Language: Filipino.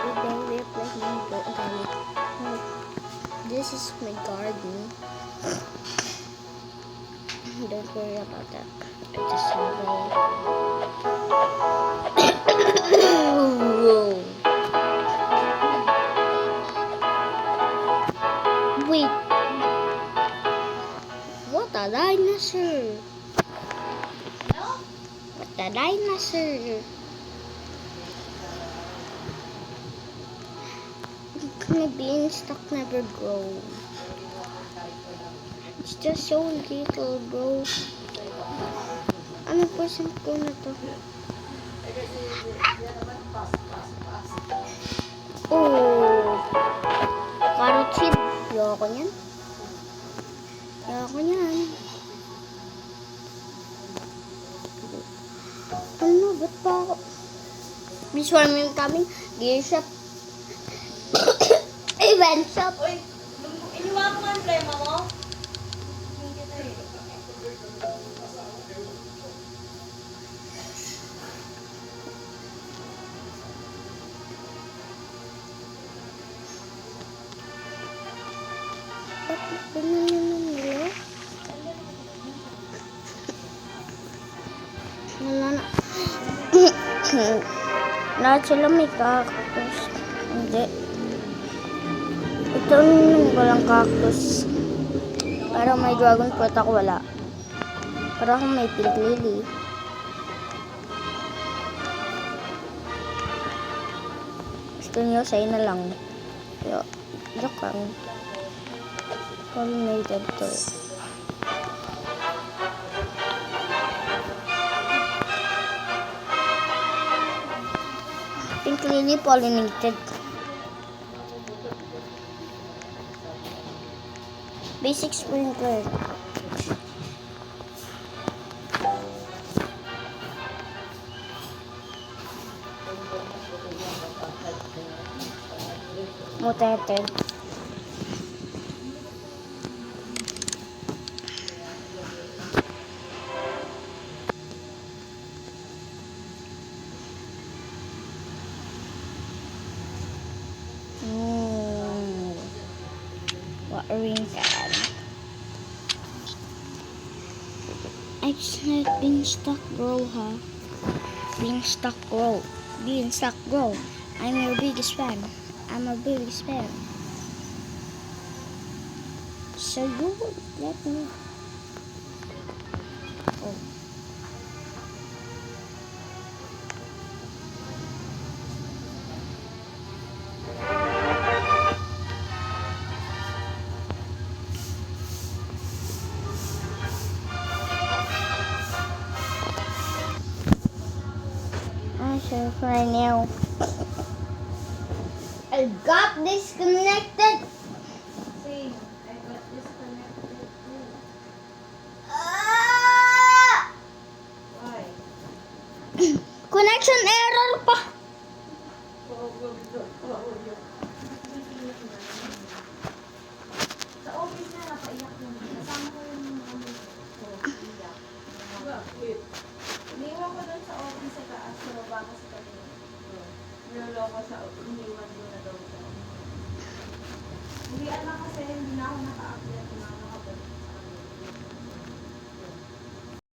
Today we are playing Go Garden. This is my garden. Don't worry about that. I just survived. Wait. What a dinosaur! What a dinosaur! My beanstalk never grow. It's just so little, bro. Ano percent ko na to? Oh! Carrot seed. Ayoko niyan. Ayoko niyan. Ano? Ba't pa ako? Visual mo yung coming. Gear shop. Event shop. Uy, iniwa ko ang problema mo? Hindi kita eh. Bakit ganyan nila? Wala na. Lahat sila may cactus. Hindi. Ito yung walang cactus. Parang may dragon fruit ako wala. Parang akong may pink lily. Gusto nyo, sa'yo na lang. Yo, joke lang. Pollinated to it. Pink lily pollinated. Basic sprinkler. Mutated. Watering can. Excellent beanstalk grow, huh? Beanstalk grow. Beanstalk grow. I'm your biggest fan. I'm a biggest fan. So you would let me. Oh. So for now, I got disconnected. See, I got disconnected too. Why? Connection error pa. Sa office na napaiyak mo. Kasama ko yung iyak. Bakit? Iniwan ko doon sa office sa taas. Sumaba ko sa kanila. Niloloko sa iniwan ko na daw sa office. Hindi alam kasi hindi na ako naka-update na.